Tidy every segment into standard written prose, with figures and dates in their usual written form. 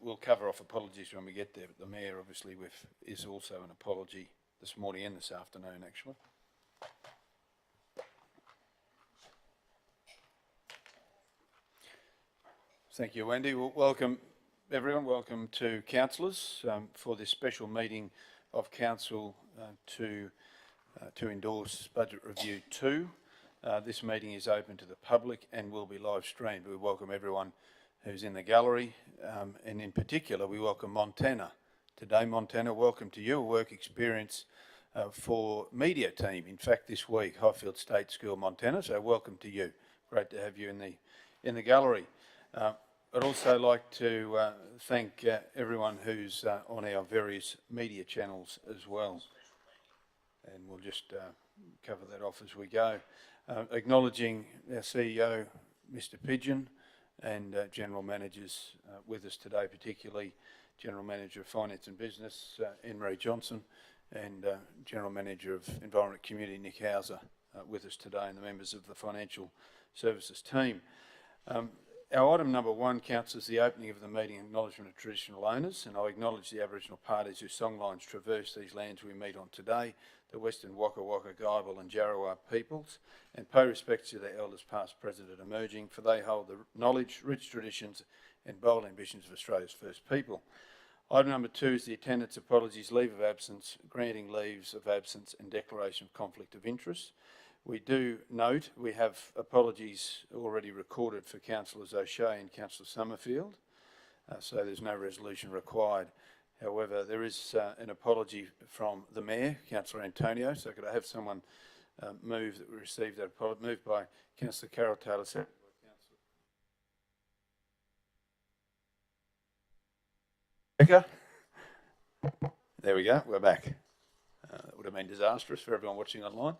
we'll cover off apologies when we get there, but the Mayor obviously is also an apology this morning and this afternoon actually. Thank you, Wendy. Well, welcome everyone, welcome to councillors for this special meeting of council to endorse Budget Review 2. This meeting is open to the public and will be live streamed. We welcome everyone who's in the gallery, and in particular we welcome Montana. Today, Montana, welcome to you, a work experience for media team. In fact, this week, Highfield State School, Montana, so welcome to you. Great to have you in the gallery. I'd also like to thank everyone who's on our various media channels as well. And we'll just cover that off as we go. Acknowledging our CEO, Mr. Pigeon, and General Managers with us today, particularly General Manager of Finance and Business, Anne-Marie Johnson, and General Manager of Environment Community, Nick Hauser, with us today, and the members of the Financial Services team. Our item number 1 counts as the opening of the meeting, acknowledgement of traditional owners, and I acknowledge the Aboriginal parties whose songlines traverse these lands we meet on today, the Western Waka Waka, Guyabal and Jarrawa peoples, and pay respects to their elders past, present and emerging, for they hold the knowledge, rich traditions and bold ambitions of Australia's first people. Item number 2 is the attendance, apologies, leave of absence, granting leaves of absence and declaration of conflict of interest. We do note we have apologies already recorded for Councillors O'Shea and Councillor Summerfield, so there's no resolution required. However, there is an apology from the Mayor, Councillor Antonio, so could I have someone move that we receive that apology? Moved by Councillor Carol Taylor, seconded by Councillor Becker. There we go, we're back. That would have been disastrous for everyone watching online.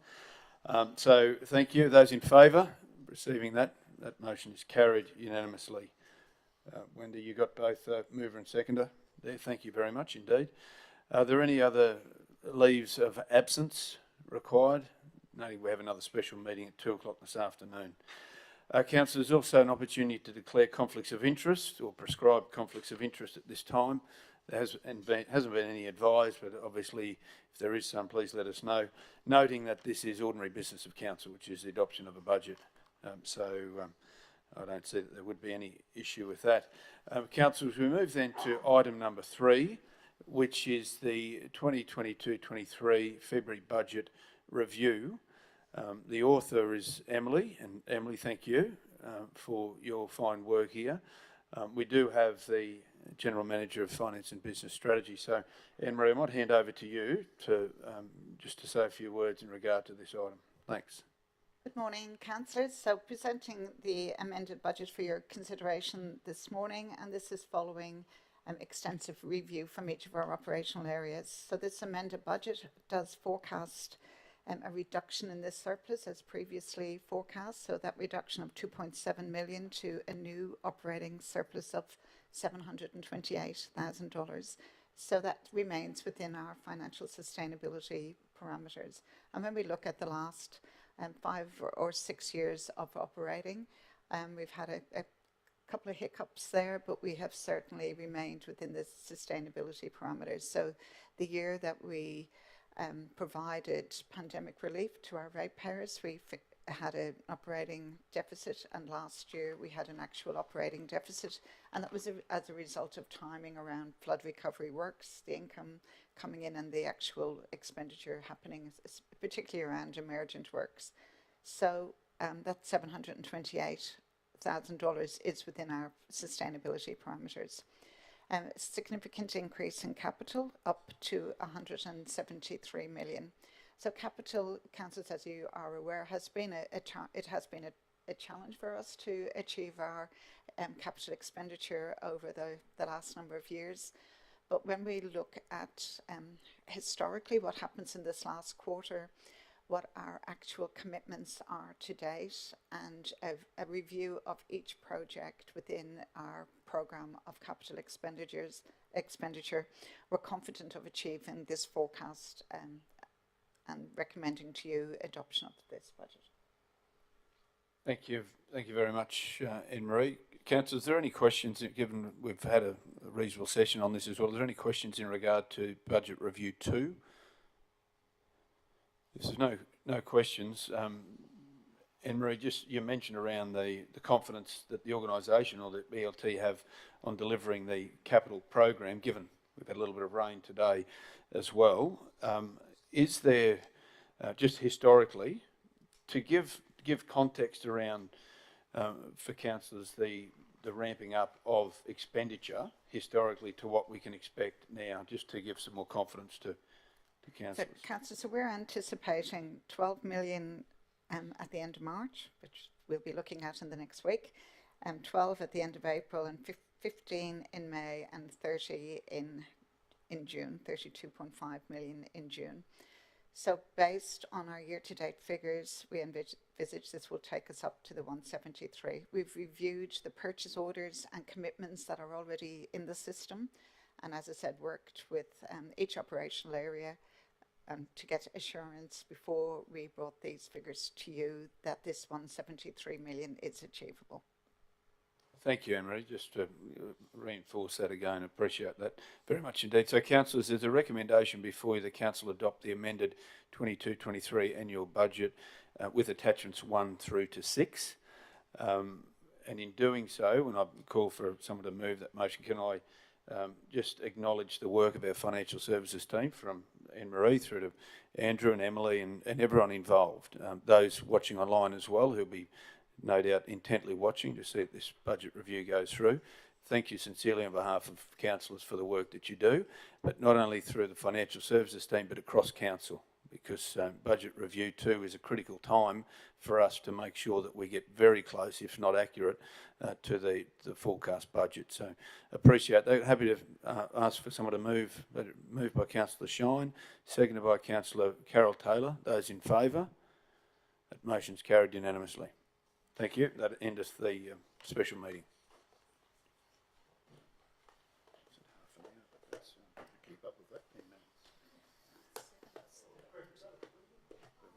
So thank you. Those in favour receiving that motion is carried unanimously. Wendy, you got both mover and seconder there. Thank you very much indeed. Are there any other leaves of absence required? Noting we have another special meeting at 2 o'clock this afternoon. Council, there's also an opportunity to declare conflicts of interest or prescribe conflicts of interest at this time. There hasn't been any advised, but obviously if there is some, please let us know. Noting that this is ordinary business of council, which is the adoption of a budget. I don't see that there would be any issue with that. Councillors, we move then to item number 3, which is the 2022-23 February budget review. The author is Emily, and Emily, thank you for your fine work here. We do have the General Manager of Finance and Business Strategy. So, Anne-Marie, I might hand over to you to just to say a few words in regard to this item. Thanks. Good morning, councillors. So, presenting the amended budget for your consideration this morning, and this is following an extensive review from each of our operational areas. So, this amended budget does forecast a reduction in this surplus as previously forecast. So, that reduction of $2.7 million to a new operating surplus of $728,000. So that remains within our financial sustainability parameters. And when we look at the last 5 or 6 years of operating, we've had a couple of hiccups there, but we have certainly remained within the sustainability parameters. So the year that we provided pandemic relief to our ratepayers, we had an operating deficit, and last year we had an actual operating deficit, and that was as a result of timing around flood recovery works, the income coming in and the actual expenditure happening, particularly around emergent works. So that $728,000 is within our sustainability parameters. A significant increase in capital, up to $173 million. So capital, councillors, as you are aware, has been a challenge for us to achieve our capital expenditure over the last number of years. But when we look at historically what happens in this last quarter, what our actual commitments are to date, and a review of each project within our programme of capital expenditure, we're confident of achieving this forecast and recommending to you adoption of this budget. Thank you very much, Anne-Marie. Councillor, is there any questions, given we've had a reasonable session on this as well, is there any questions in regard to Budget Review 2? If there's no questions, Anne-Marie, just you mentioned around the confidence that the organisation or the BLT have on delivering the capital program, given we've had a little bit of rain today as well. Is there, just historically, to give context around for councillors the ramping up of expenditure historically to what we can expect now, just to give some more confidence to councillors? So, councillor, so we're anticipating 12 million at the end of March, which we'll be looking at in the next week, 12 at the end of April, and 15 in May, and 30 in June, 32.5 million in June. So based on our year-to-date figures, we envisage this will take us up to the 173. We've reviewed the purchase orders and commitments that are already in the system, and as I said, worked with each operational area to get assurance before we brought these figures to you that this 173 million is achievable. Thank you, Anne-Marie. Just to reinforce that again, appreciate that very much indeed. So, councillors, there's a recommendation before you the council adopt the amended 22-23 annual budget with attachments 1 through to 6. And in doing so, when I call for someone to move that motion, can I just acknowledge the work of our financial services team, from Anne-Marie through to Andrew and Emily and everyone involved, those watching online as well, who'll be no doubt intently watching to see if this budget review goes through. Thank you sincerely on behalf of councillors for the work that you do, but not only through the financial services team, but across council, because budget review 2 is a critical time for us to make sure that we get very close, if not accurate, to the forecast budget. So appreciate that. Happy to ask for someone to move. Moved by Councillor Shine, seconded by Councillor Carol Taylor. Those in favour? That motion's carried unanimously. Thank you. That ends the special meeting.